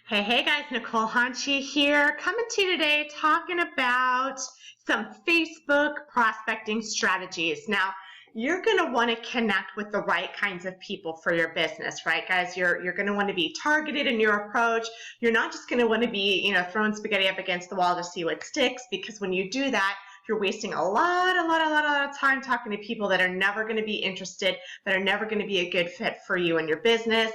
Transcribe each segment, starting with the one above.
Hey guys, Nicole Hanchi here, coming to you today talking about some Facebook prospecting strategies. Now, you're going to want to connect with the right kinds of people for your business, right, guys? You're going to want to be targeted in your approach. You're not just going to want to be, throwing spaghetti up against the wall to see what sticks, because when you do that, you're wasting a lot of time talking to people that are never going to be interested, that are never going to be a good fit for you and your business.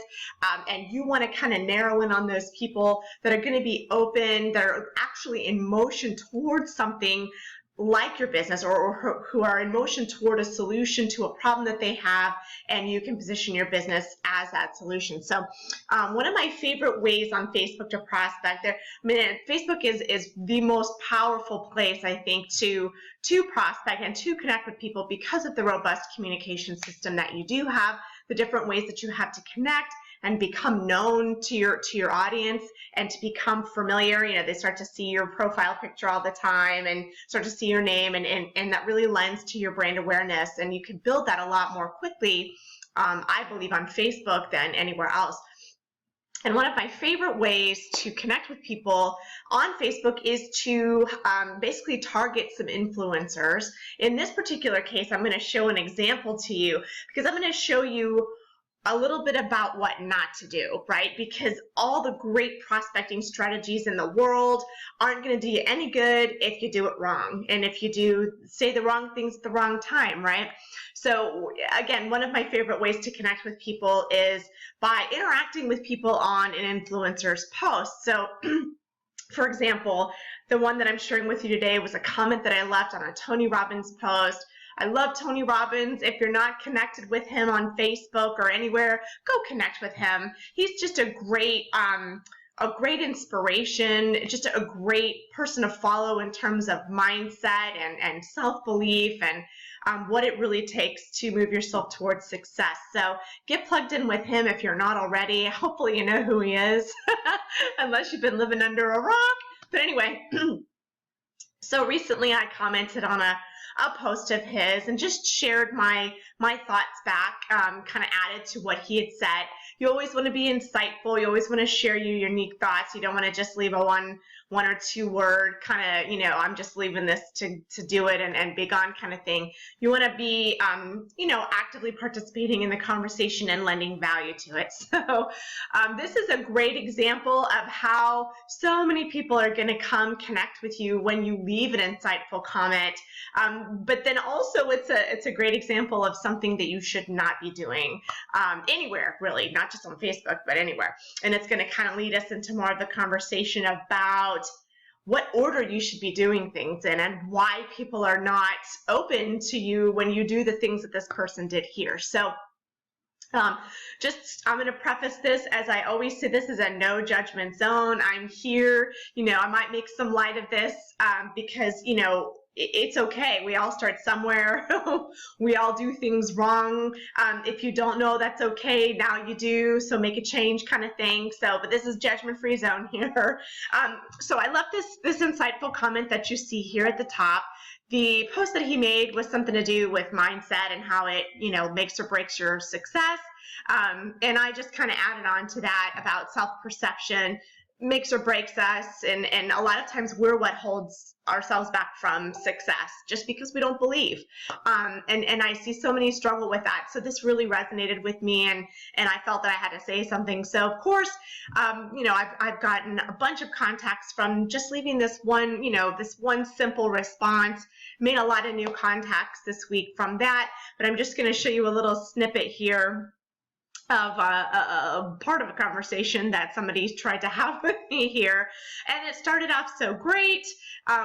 And you want to kind of narrow in on those people that are going to be open, that are actually in motion towards something like your business, or who are in motion toward a solution to a problem that they have, and you can position your business as that solution. So one of my favorite ways on Facebook to prospect there, Facebook is the most powerful place, I think, to prospect and to connect with people because of the robust communication system that you do have, the different ways that you have to connect and become known to your audience and to become familiar. They start to see your profile picture all the time and start to see your name, and that really lends to your brand awareness, and you can build that a lot more quickly, I believe, on Facebook than anywhere else. And one of my favorite ways to connect with people on Facebook is to basically target some influencers. In this particular case, I'm going to show an example to you, because I'm going to show you a little bit about what not to do, right? Because all the great prospecting strategies in the world aren't going to do you any good if you do it wrong, and if you do say the wrong things at the wrong time, right? So again, one of my favorite ways to connect with people is by interacting with people on an influencer's post. So for example, the one that I'm sharing with you today was a comment that I left on a Tony Robbins post. I love Tony Robbins. If you're not connected with him on Facebook or anywhere, go connect with him. He's just a great inspiration, just a great person to follow in terms of mindset and self-belief and what it really takes to move yourself towards success. So get plugged in with him if you're not already. Hopefully you know who he is, unless you've been living under a rock. But anyway, so recently I commented on a post of his and just shared my thoughts back, kind of added to what he had said. You always want to be insightful. You always want to share your unique thoughts. You don't want to just leave a one or two word kind of, I'm just leaving this to do it and be gone kind of thing. You want to be, actively participating in the conversation and lending value to it. So this is a great example of how so many people are going to come connect with you when you leave an insightful comment. But then also it's a great example of something that you should not be doing anywhere, really, not just on Facebook, but anywhere. And it's going to kind of lead us into more of the conversation about what order you should be doing things in and why people are not open to you when you do the things that this person did here. So I'm going to preface this, as I always say, this is a no judgment zone. I'm here, I might make some light of this because, it's okay. We all start somewhere. We all do things wrong. If you don't know, that's okay. Now you do, so make a change kind of thing. So, but this is judgment-free zone here. So I left this insightful comment that you see here at the top. The post that he made was something to do with mindset and how it, makes or breaks your success. And I just kind of added on to that about self-perception makes or breaks us, and a lot of times we're what holds ourselves back from success, just because we don't believe. And I see so many struggle with that. So this really resonated with me, and I felt that I had to say something. So of course, I've gotten a bunch of contacts from just leaving this one, this one simple response. Made a lot of new contacts this week from that, but I'm just going to show you a little snippet here of a part of a conversation that somebody tried to have with me here. And it started off so great,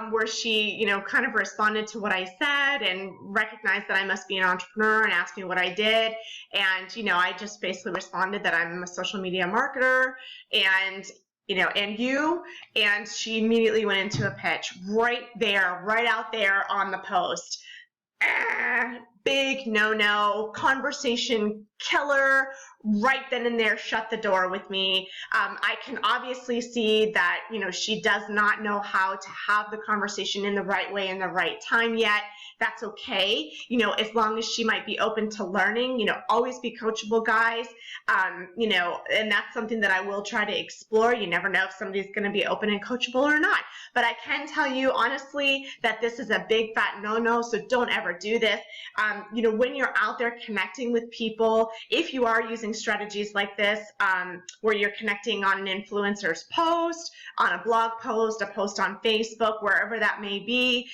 where she, kind of responded to what I said and recognized that I must be an entrepreneur and asked me what I did. And, I just basically responded that I'm a social media marketer and and she immediately went into a pitch right there, right out there on the post. big no-no, conversation killer, right then and there, shut the door with me. I can obviously see that, she does not know how to have the conversation in the right way in the right time yet. That's okay. As long as she might be open to learning, always be coachable, guys. And that's something that I will try to explore. You never know if somebody's going to be open and coachable or not. But I can tell you honestly that this is a big fat no-no, so don't ever do this. When you're out there connecting with people, if you are using strategies like this, where you're connecting on an influencer's post, on a blog post, a post on Facebook, wherever that may be,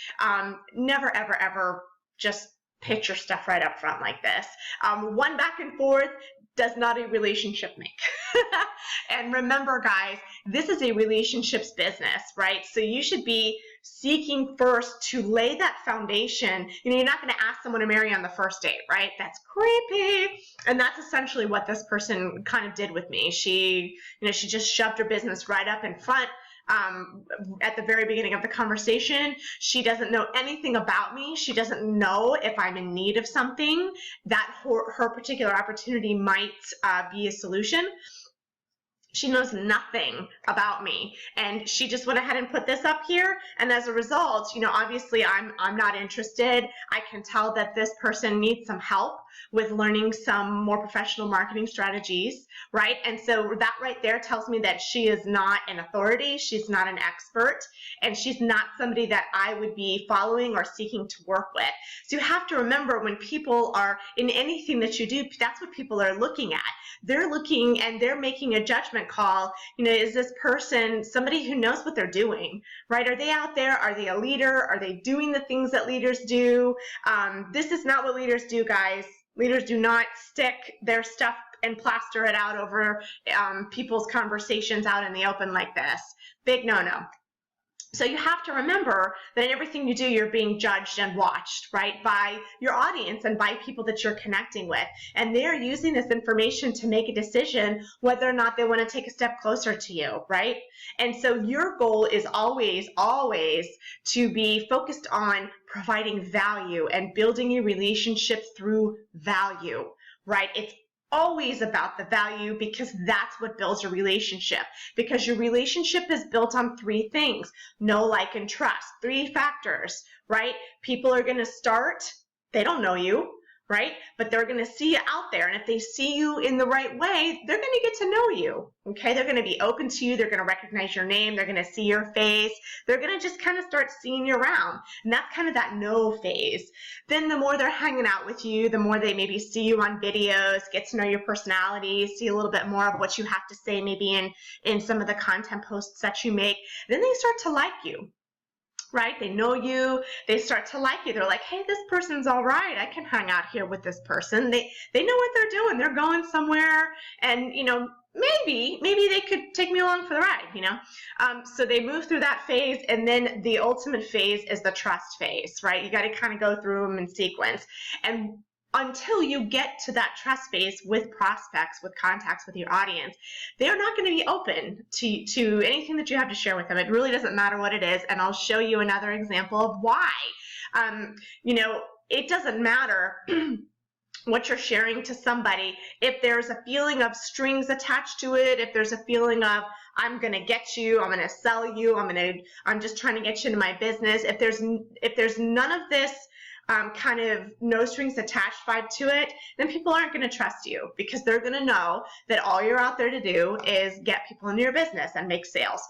never, ever, ever just pitch your stuff right up front like this. One back and forth does not a relationship make. And remember, guys, this is a relationships business, right? So you should be seeking first to lay that foundation. You're not going to ask someone to marry on the first date, right? That's creepy. And that's essentially what this person kind of did with me. She just shoved her business right up in front. At the very beginning of the conversation, she doesn't know anything about me. She doesn't know if I'm in need of something that her particular opportunity might be a solution. She knows nothing about me, and she just went ahead and put this up here. And as a result, obviously I'm not interested. I can tell that this person needs some help with learning some more professional marketing strategies, right? And so that right there tells me that she is not an authority. She's not an expert, and she's not somebody that I would be following or seeking to work with. So you have to remember, when people are in anything that you do, that's what people are looking at. They're looking and they're making a judgment call. Is this person somebody who knows what they're doing, right? Are they out there? Are they a leader? Are they doing the things that leaders do? This is not what leaders do, guys. Leaders do not stick their stuff and plaster it out over people's conversations out in the open like this. Big no-no. So you have to remember that in everything you do, you're being judged and watched, right, by your audience and by people that you're connecting with. And they're using this information to make a decision whether or not they want to take a step closer to you, right? And so your goal is always, always to be focused on providing value and building a relationship through value, right? It's always about the value, because that's what builds a relationship. Because your relationship is built on three things: know, like, and trust. 3 factors, right? People are going to start, they don't know you, right? But they're going to see you out there. And if they see you in the right way, they're going to get to know you. Okay? They're going to be open to you. They're going to recognize your name. They're going to see your face. They're going to just kind of start seeing you around. And that's kind of that know phase. Then the more they're hanging out with you, the more they maybe see you on videos, get to know your personality, see a little bit more of what you have to say maybe in some of the content posts that you make. Then they start to like you. Right? They know you, they start to like you. They're like, hey, this person's all right. I can hang out here with this person. They know what they're doing. They're going somewhere, and, maybe they could take me along for the ride, So they move through that phase, and then the ultimate phase is the trust phase, right? You got to kind of go through them in sequence. And until you get to that trust phase with prospects, with contacts, with your audience, they're not going to be open to anything that you have to share with them. It really doesn't matter what it is, and I'll show you another example of why. It doesn't matter what you're sharing to somebody if there's a feeling of strings attached to it, if there's a feeling of, I'm going to get you, I'm going to sell you, I'm just trying to get you into my business. If there's none of this kind of no strings attached vibe to it, then people aren't going to trust you, because they're going to know that all you're out there to do is get people into your business and make sales.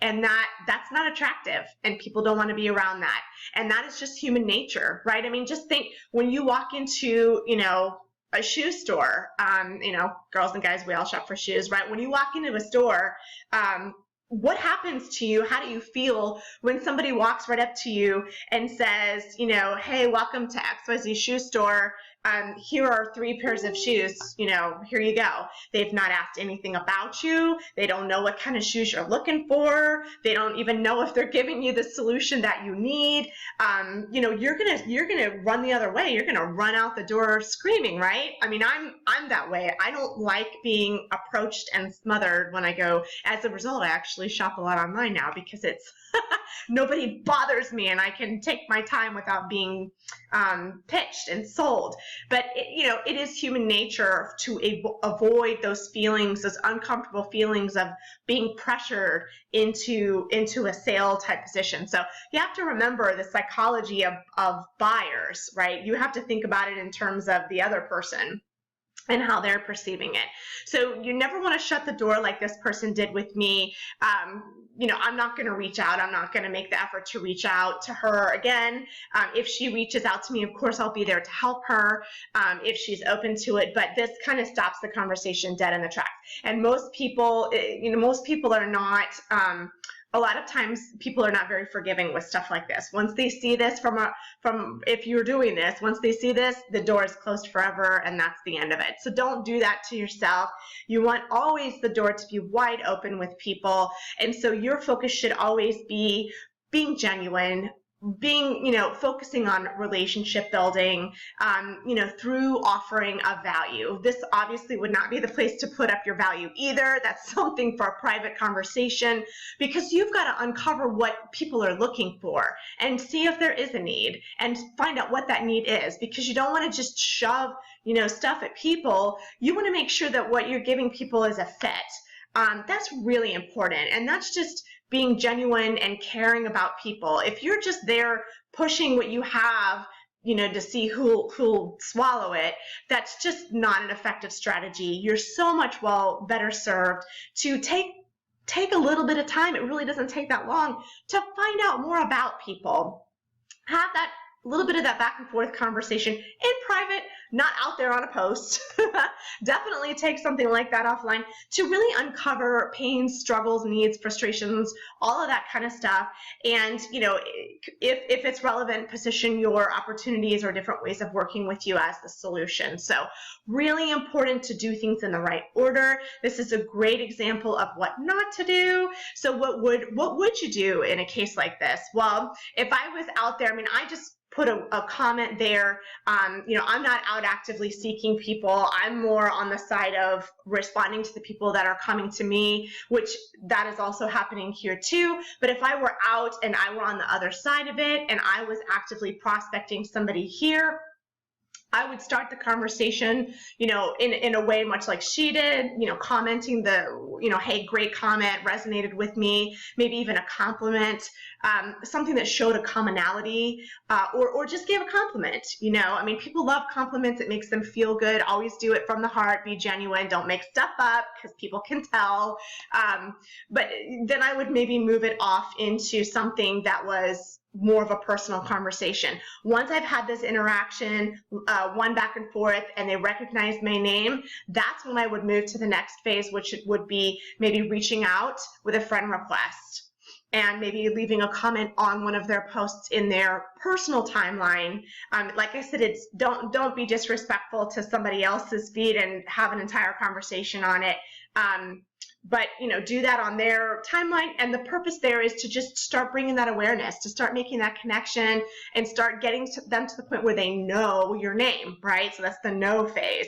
And that's not attractive, and people don't want to be around that. And that is just human nature, right? I mean, just think when you walk into, a shoe store, girls and guys, we all shop for shoes, right? When you walk into a store, what happens to you? How do you feel when somebody walks right up to you and says, hey, welcome to XYZ shoe store. Here are 3 pairs of shoes, here you go. They've not asked anything about you. They don't know what kind of shoes you're looking for. They don't even know if they're giving you the solution that you need. You're gonna run the other way. You're gonna run out the door screaming, right? I mean, I'm that way. I don't like being approached and smothered when I go. As a result, I actually shop a lot online now, because it's nobody bothers me and I can take my time without being pitched and sold. But it is human nature to avoid those feelings, those uncomfortable feelings of being pressured into a sale type position. So you have to remember the psychology of buyers, right? You have to think about it in terms of the other person and how they're perceiving it. So you never want to shut the door like this person did with me. I'm not going to reach out. I'm not going to make the effort to reach out to her again. If she reaches out to me, of course, I'll be there to help her if she's open to it. But this kind of stops the conversation dead in the tracks. And most people are not. A lot of times people are not very forgiving with stuff like this. Once they see this if you're doing this, once they see this, the door is closed forever and that's the end of it. So don't do that to yourself. You want always the door to be wide open with people. And so your focus should always be being genuine, focusing on relationship building, through offering a value. This obviously would not be the place to put up your value either. That's something for a private conversation, because you've got to uncover what people are looking for and see if there is a need and find out what that need is, because you don't want to just shove, stuff at people. You want to make sure that what you're giving people is a fit. That's really important. And that's just being genuine and caring about people. If you're just there pushing what you have, to see who'll swallow it, that's just not an effective strategy. You're so much better served to take a little bit of time. It really doesn't take that long to find out more about people. Have that little bit of that back and forth conversation in private, not out there on a post. Definitely take something like that offline to really uncover pains, struggles, needs, frustrations, all of that kind of stuff. And, if it's relevant, position your opportunities or different ways of working with you as the solution. So really important to do things in the right order. This is a great example of what not to do. So what would you do in a case like this? Well, if I was out there, I just put a comment there. I'm not out actively seeking people. I'm more on the side of responding to the people that are coming to me, which that is also happening here too. But if I were out and I were on the other side of it and I was actively prospecting somebody here, I would start the conversation, in a way much like she did, commenting hey, great comment, resonated with me, maybe even a compliment, something that showed a commonality, or just gave a compliment. People love compliments. It makes them feel good. Always do it from the heart. Be genuine. Don't make stuff up, because people can tell. But then I would maybe move it off into something that was more of a personal conversation. Once I've had this interaction, one back and forth, and they recognize my name, that's when I would move to the next phase, which would be maybe reaching out with a friend request and maybe leaving a comment on one of their posts in their personal timeline. Like I said, it's don't be disrespectful to somebody else's feed and have an entire conversation on it. But do that on their timeline, and the purpose there is to just start bringing that awareness, to start making that connection and start getting them to the point where they know your name, right? So that's the know phase.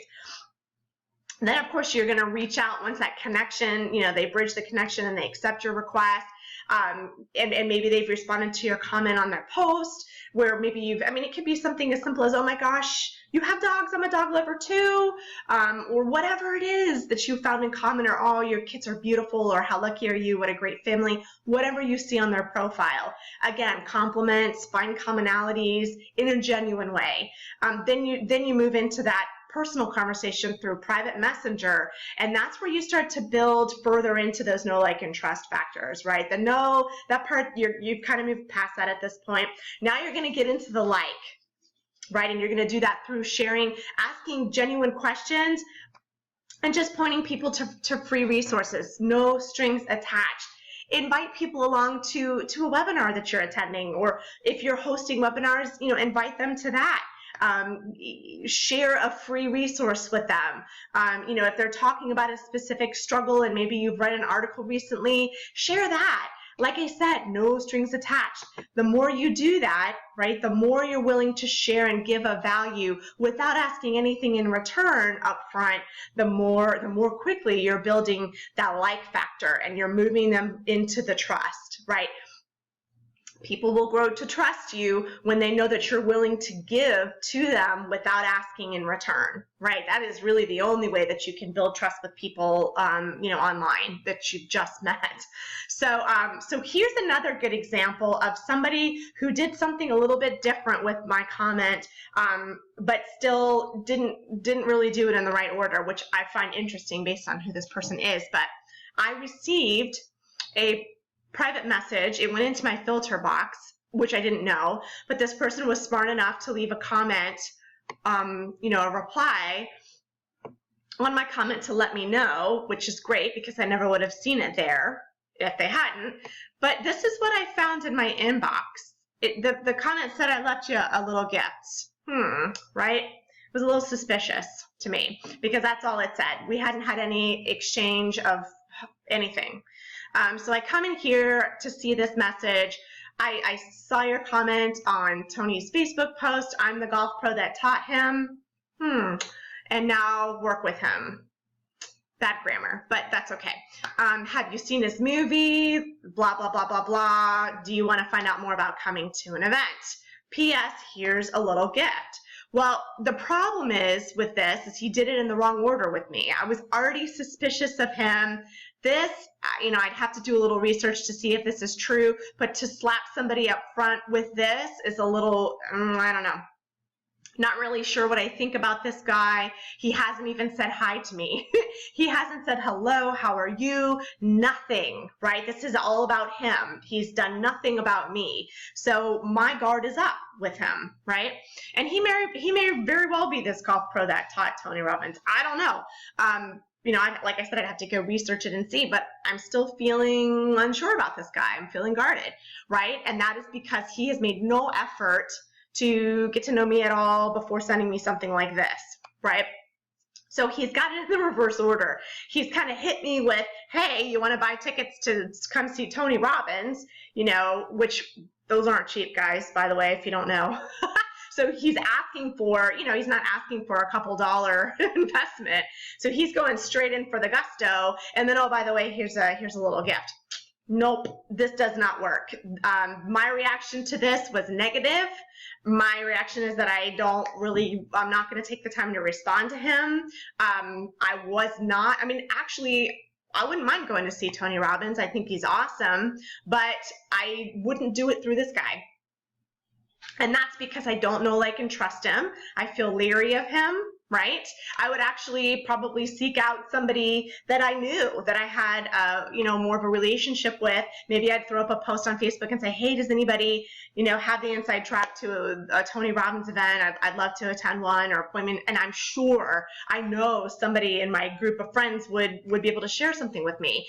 Then of course you're going to reach out once that connection, they bridge the connection and they accept your request. And maybe they've responded to your comment on their post, where maybe it could be something as simple as, oh my gosh, you have dogs, I'm a dog lover too, or whatever it is that you found in common, or oh, your kids are beautiful, or how lucky are you, what a great family, whatever you see on their profile. Again, compliments, find commonalities in a genuine way. Then you move into that personal conversation through private messenger, and that's where you start to build further into those know, like, and trust factors, right? The know, that part, you've kind of moved past that at this point. Now you're going to get into the like, right? And you're going to do that through sharing, asking genuine questions, and just pointing people to free resources, no strings attached. Invite people along to a webinar that you're attending, or if you're hosting webinars, invite them to that. Share a free resource with them. If they're talking about a specific struggle and maybe you've read an article recently, share that. Like I said, no strings attached. The more you do that, right, the more you're willing to share and give a value without asking anything in return up front, the more quickly you're building that like factor and you're moving them into the trust, right? People will grow to trust you when they know that you're willing to give to them without asking in return, right? That is really the only way that you can build trust with people, online that you've just met. So, so here's another good example of somebody who did something a little bit different with my comment, but still didn't really do it in the right order, which I find interesting based on who this person is. But I received a private message. It went into my filter box, which I didn't know, but this person was smart enough to leave a comment, a reply on my comment to let me know, which is great because I never would have seen it there if they hadn't. But this is what I found in my inbox. The comment said, I left you a little gift. Right? It was a little suspicious to me because that's all it said. We hadn't had any exchange of anything. So I come in here to see this message. I saw your comment on Tony's Facebook post. I'm the golf pro that taught him. And now work with him. Bad grammar, but that's okay. Have you seen this movie? Blah, blah, blah, blah, blah. Do you want to find out more about coming to an event? P.S. Here's a little gift. Well, the problem is with this is he did it in the wrong order with me. I was already suspicious of him. This, I'd have to do a little research to see if this is true, but to slap somebody up front with this is a little, I don't know. Not really sure what I think about this guy. He hasn't even said hi to me. He hasn't said hello, how are you? Nothing, right? This is all about him. He's done nothing about me. So my guard is up with him, right? And he may very well be this golf pro that taught Tony Robbins. I don't know. Like I said, I'd have to go research it and see, but I'm still feeling unsure about this guy. I'm feeling guarded, right? And that is because he has made no effort to get to know me at all before sending me something like this, right? So he's got it in the reverse order. He's kind of hit me with, hey, you want to buy tickets to come see Tony Robbins, which those aren't cheap, guys, by the way, if you don't know. So he's asking for, he's not asking for a couple dollar investment. So he's going straight in for the gusto. And then, oh, by the way, here's a little gift. Nope, this does not work. My reaction to this was negative. My reaction is that I'm not going to take the time to respond to him. Actually, I wouldn't mind going to see Tony Robbins. I think he's awesome, but I wouldn't do it through this guy. And that's because I don't know, like, and trust him. I feel leery of him, right? I would actually probably seek out somebody that I knew, that I had, more of a relationship with. Maybe I'd throw up a post on Facebook and say, hey, does anybody, have the inside track to a Tony Robbins event? I'd love to attend one or appointment. And I'm sure I know somebody in my group of friends would be able to share something with me.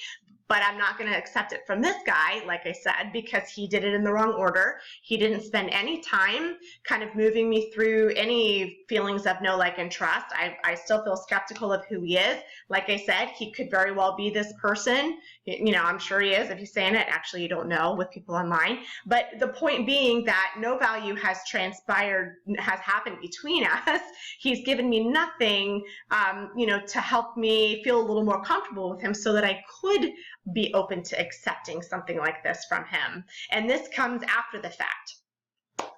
But I'm not going to accept it from this guy, like I said, because he did it in the wrong order. He didn't spend any time kind of moving me through any feelings of no, like, and trust. I still feel skeptical of who he is. Like I said, he could very well be this person. I'm sure he is if he's saying it. Actually, you don't know with people online. But the point being that no value has happened between us. He's given me nothing, to help me feel a little more comfortable with him so that I could be open to accepting something like this from him. And this comes after the fact.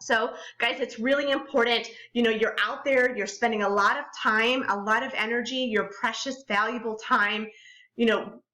So guys, it's really important, you're out there, you're spending a lot of time, a lot of energy, your precious, valuable time,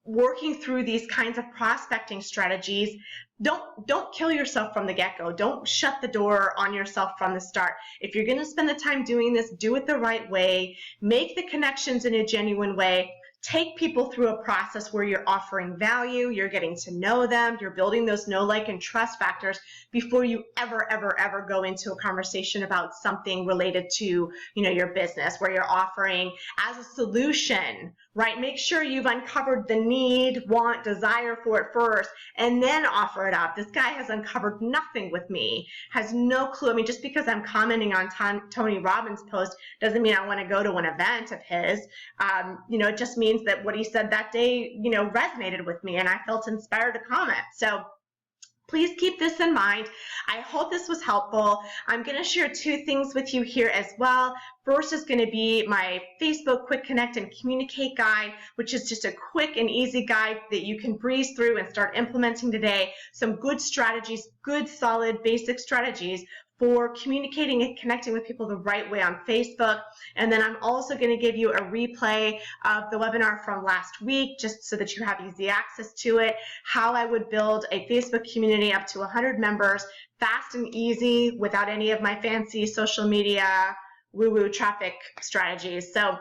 working through these kinds of prospecting strategies. Don't kill yourself from the get-go. Don't shut the door on yourself from the start. If you're going to spend the time doing this, do it the right way, make the connections in a genuine way. Take people through a process where you're offering value, you're getting to know them, you're building those know, like, and trust factors before you ever go into a conversation about something related to, your business, where you're offering as a solution, right? Make sure you've uncovered the need, want, desire for it first, and then offer it up. This guy has uncovered nothing with me, has no clue. Just because I'm commenting on Tony Robbins' post doesn't mean I want to go to an event of his. It just means that what he said that day, resonated with me and I felt inspired to comment. So Please keep this in mind. I hope this was helpful. I'm going to share 2 things with you here as well. First is going to be my Facebook Quick Connect and Communicate guide, which is just a quick and easy guide that you can breeze through and start implementing today. Some good strategies, good solid basic strategies for communicating and connecting with people the right way on Facebook. And then I'm also going to give you a replay of the webinar from last week, just so that you have easy access to it, how I would build a Facebook community up to 100 members, fast and easy, without any of my fancy social media woo-woo traffic strategies. So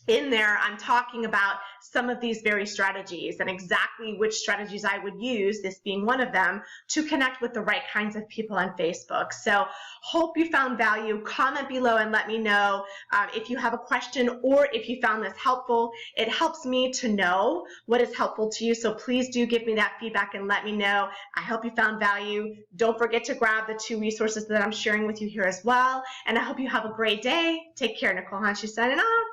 in there, I'm talking about some of these very strategies and exactly which strategies I would use, this being one of them, to connect with the right kinds of people on Facebook. So hope you found value. Comment below and let me know if you have a question or if you found this helpful. It helps me to know what is helpful to you, so please do give me that feedback and let me know. I hope you found value. Don't forget to grab the 2 resources that I'm sharing with you here as well, and I hope you have a great day. Take care. Nicole Hanshi signing off.